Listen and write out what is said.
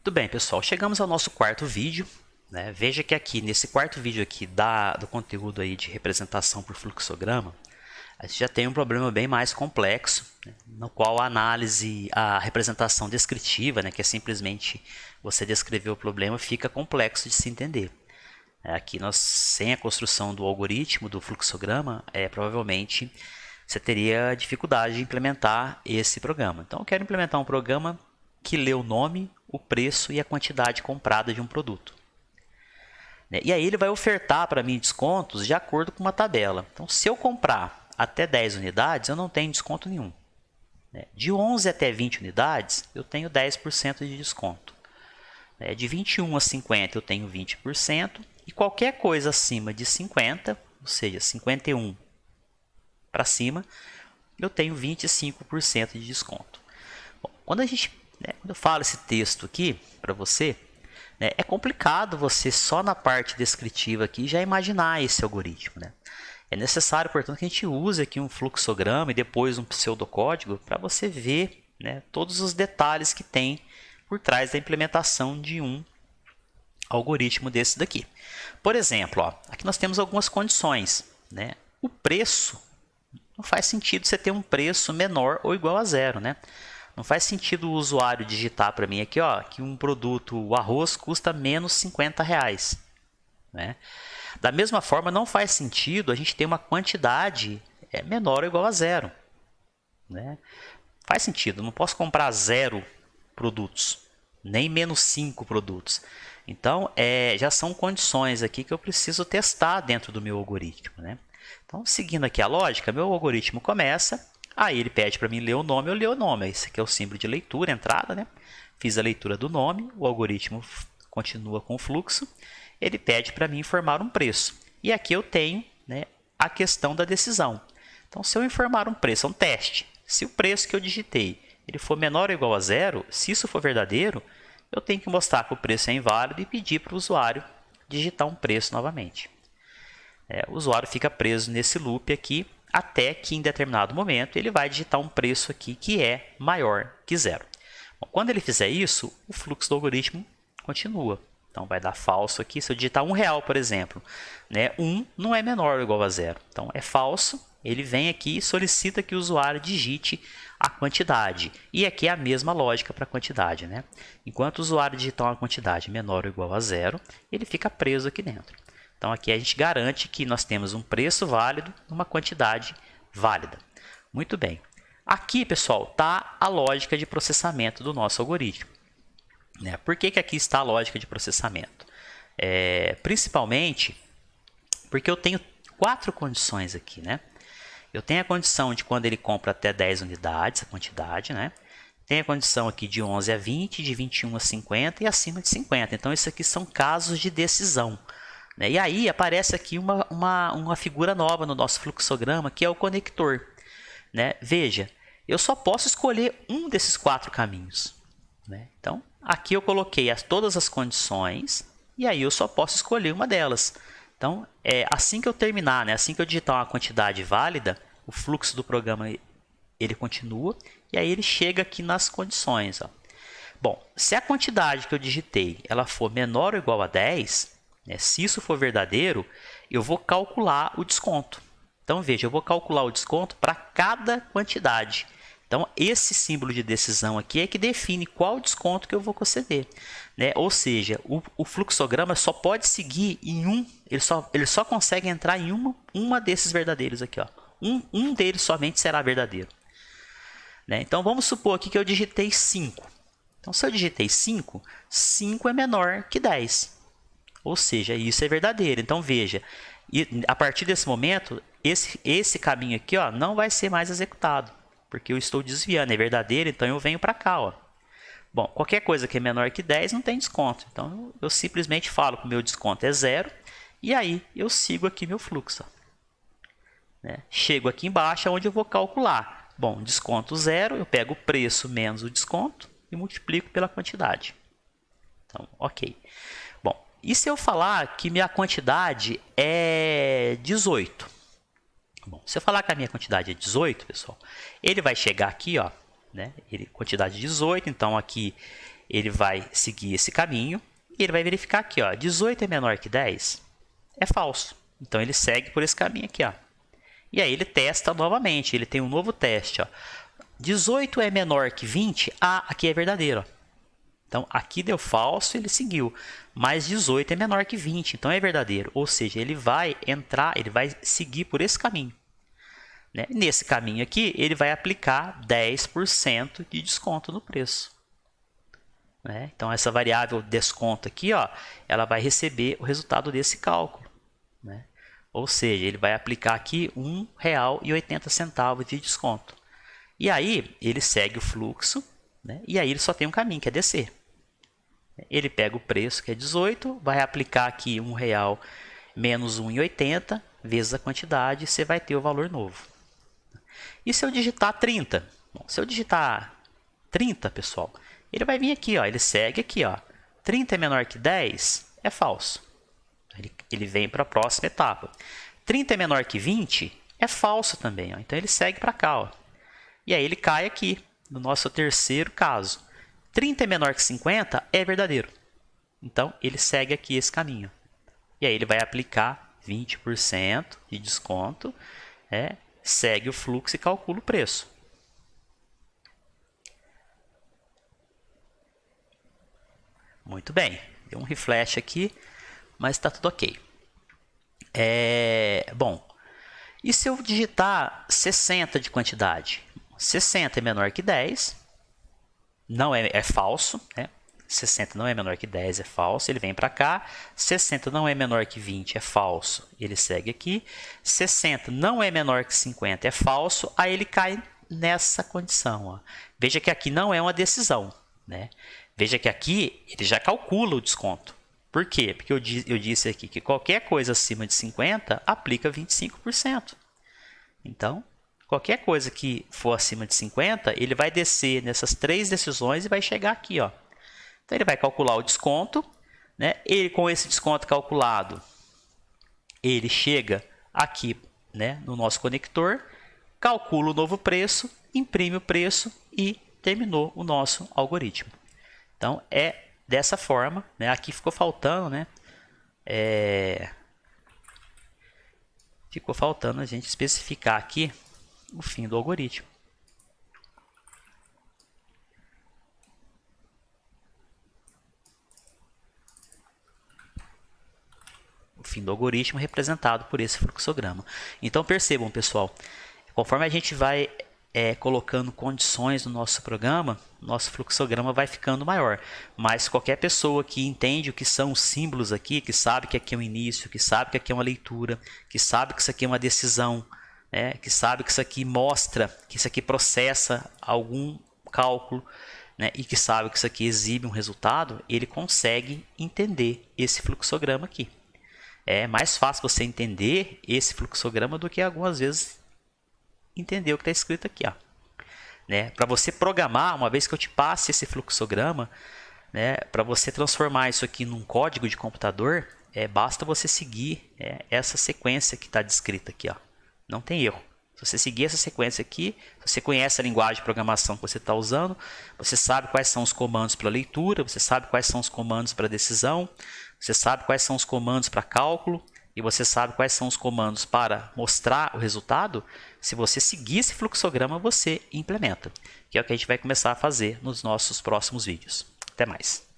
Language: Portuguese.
Muito bem, pessoal, chegamos ao nosso quarto vídeo, né? Veja que aqui, nesse quarto vídeo aqui do conteúdo aí de representação por fluxograma, a gente já tem um problema bem mais complexo, né? No qual a representação descritiva, né, que é simplesmente você descrever o problema, fica complexo de se entender. Aqui, sem a construção do algoritmo do fluxograma, provavelmente você teria dificuldade de implementar esse programa. Então, eu quero implementar um programa que lê o nome, o preço e a quantidade comprada de um produto. E aí ele vai ofertar para mim descontos de acordo com uma tabela. Então, se eu comprar até 10 unidades, eu não tenho desconto nenhum. De 11 até 20 unidades, eu tenho 10% de desconto. De 21 a 50, eu tenho 20%. E qualquer coisa acima de 50, ou seja, 51 para cima, eu tenho 25% de desconto. Bom, quando eu falo esse texto aqui para você, é complicado você só na parte descritiva aqui já imaginar esse algoritmo. É necessário, portanto, que a gente use aqui um fluxograma e depois um pseudocódigo para você ver, todos os detalhes que tem por trás da implementação de um algoritmo desse daqui. Por exemplo, aqui nós temos algumas condições. O preço, não faz sentido você ter um preço menor ou igual a zero. Não faz sentido o usuário digitar para mim aqui, que um produto, o arroz, custa menos R$50. Da mesma forma, não faz sentido a gente ter uma quantidade menor ou igual a zero. Faz sentido, eu não posso comprar 0 produtos, nem menos 5 produtos. Então, já são condições aqui que eu preciso testar dentro do meu algoritmo. Então, seguindo aqui a lógica, meu algoritmo começa, aí ele pede para mim ler o nome, eu leio o nome. Esse aqui é o símbolo de leitura, entrada. Fiz a leitura do nome, o algoritmo continua com o fluxo, ele pede para mim informar um preço. E aqui eu tenho a questão da decisão. Então, se eu informar um preço, é um teste. Se o preço que eu digitei ele for menor ou igual a zero, se isso for verdadeiro, eu tenho que mostrar que o preço é inválido e pedir para o usuário digitar um preço novamente. O usuário fica preso nesse loop aqui até que em determinado momento ele vai digitar um preço aqui que é maior que zero. Bom, quando ele fizer isso, o fluxo do algoritmo continua. Então vai dar falso aqui. Se eu digitar R$1, por exemplo, 1 não é menor ou igual a zero. Então é falso. Ele vem aqui e solicita que o usuário digite a quantidade. E aqui é a mesma lógica para a quantidade. Enquanto o usuário digitar uma quantidade menor ou igual a zero, ele fica preso aqui dentro. Então aqui a gente garante que nós temos um preço válido, uma quantidade válida. Muito bem. Aqui, pessoal, está a lógica de processamento do nosso algoritmo. Por que aqui está a lógica de processamento? Principalmente porque eu tenho 4 condições aqui. Eu tenho a condição de quando ele compra até 10 unidades, a quantidade. Tem a condição aqui de 11 a 20, de 21 a 50 e acima de 50. Então, isso aqui são casos de decisão. E aí aparece aqui uma figura nova no nosso fluxograma, que é o conector. Veja, eu só posso escolher um desses 4 caminhos. Então, aqui eu coloquei todas as condições e aí eu só posso escolher uma delas. Então, assim que eu terminar, assim que eu digitar uma quantidade válida, o fluxo do programa ele continua e aí ele chega aqui nas condições. Bom, se a quantidade que eu digitei ela for menor ou igual a 10, se isso for verdadeiro, eu vou calcular o desconto. Então, veja, eu vou calcular o desconto para cada quantidade. Então, esse símbolo de decisão aqui é que define qual desconto que eu vou conceder. Ou seja, o fluxograma só pode seguir em ele só consegue entrar em uma desses verdadeiros aqui. Um deles somente será verdadeiro. Então, vamos supor aqui que eu digitei 5. Então, se eu digitei 5, 5 é menor que 10. Ou seja, isso é verdadeiro. Então, veja, a partir desse momento, esse caminho aqui não vai ser mais executado. Porque eu estou desviando, é verdadeiro, então eu venho para cá. Bom, qualquer coisa que é menor que 10 não tem desconto. Então, eu simplesmente falo que o meu desconto é 0 e aí eu sigo aqui meu fluxo. Chego aqui embaixo onde eu vou calcular. Bom, desconto 0, eu pego o preço menos o desconto e multiplico pela quantidade. Então, ok. Bom, e se eu falar que minha quantidade é 18? Bom, se eu falar que a minha quantidade é 18, pessoal, ele vai chegar aqui, quantidade 18, então aqui ele vai seguir esse caminho e ele vai verificar aqui, ó, 18 é menor que 10? É falso. Então ele segue por esse caminho aqui, ó. E aí ele testa novamente, ele tem um novo teste, ó. 18 é menor que 20? Ah, aqui é verdadeiro, ó. Então aqui deu falso, ele seguiu. Mas 18 é menor que 20, então é verdadeiro. Ou seja, ele vai entrar, ele vai seguir por esse caminho. Né? Nesse caminho aqui, ele vai aplicar 10% de desconto no preço. Né? Então, essa variável desconto aqui, ó, ela vai receber o resultado desse cálculo. Né? Ou seja, ele vai aplicar aqui R$ 1,80 de desconto. E aí, ele segue o fluxo, né? E aí ele só tem um caminho, que é descer. Ele pega o preço, que é 18, vai aplicar aqui R$ 1,00 menos 1,80 vezes a quantidade, você vai ter o valor novo. E se eu digitar 30? Bom, se eu digitar 30, pessoal, ele vai vir aqui, ó, ele segue aqui, ó. 30 é menor que 10? É falso. Ele vem para a próxima etapa. 30 é menor que 20? É falso também, ó. Então ele segue para cá, ó. E aí ele cai aqui, no nosso terceiro caso. 30 é menor que 50? É verdadeiro. Então ele segue aqui esse caminho. E aí ele vai aplicar 20% de desconto, segue o fluxo e calcula o preço. Muito bem, deu um refresh aqui, mas está tudo ok. Bom, e se eu digitar 60 de quantidade? 60 é menor que 10, não é falso, né? 60 não é menor que 10, é falso, ele vem para cá. 60 não é menor que 20, é falso, ele segue aqui. 60 não é menor que 50, é falso, aí ele cai nessa condição. Ó. Veja que aqui não é uma decisão, né? Veja que aqui ele já calcula o desconto. Por quê? Porque eu disse aqui que qualquer coisa acima de 50 aplica 25%. Então, qualquer coisa que for acima de 50, ele vai descer nessas três decisões e vai chegar aqui, ó. Então, ele vai calcular o desconto, né? Ele, com esse desconto calculado, ele chega aqui, né, no nosso conector, calcula o novo preço, imprime o preço e terminou o nosso algoritmo. Então, é dessa forma, né? Aqui ficou faltando, né? Ficou faltando a gente especificar aqui o fim do algoritmo. O fim do algoritmo representado por esse fluxograma. Então percebam, pessoal, conforme a gente vai colocando condições no nosso programa, nosso fluxograma vai ficando maior. Mas qualquer pessoa que entende o que são os símbolos aqui, que sabe que aqui é um início, que sabe que aqui é uma leitura, que sabe que isso aqui é uma decisão, que sabe que isso aqui mostra, que isso aqui processa algum cálculo, né, e que sabe que isso aqui exibe um resultado, ele consegue entender esse fluxograma aqui. É mais fácil você entender esse fluxograma do que algumas vezes entender o que está escrito aqui. Né? Para você programar, uma vez que eu te passe esse fluxograma, né, para você transformar isso aqui num código de computador, basta você seguir essa sequência que está descrita aqui. Ó. Não tem erro. Se você seguir essa sequência aqui, você conhece a linguagem de programação que você está usando, você sabe quais são os comandos para leitura, você sabe quais são os comandos para decisão, você sabe quais são os comandos para cálculo e você sabe quais são os comandos para mostrar o resultado. Se você seguir esse fluxograma, você implementa, que é o que a gente vai começar a fazer nos nossos próximos vídeos. Até mais!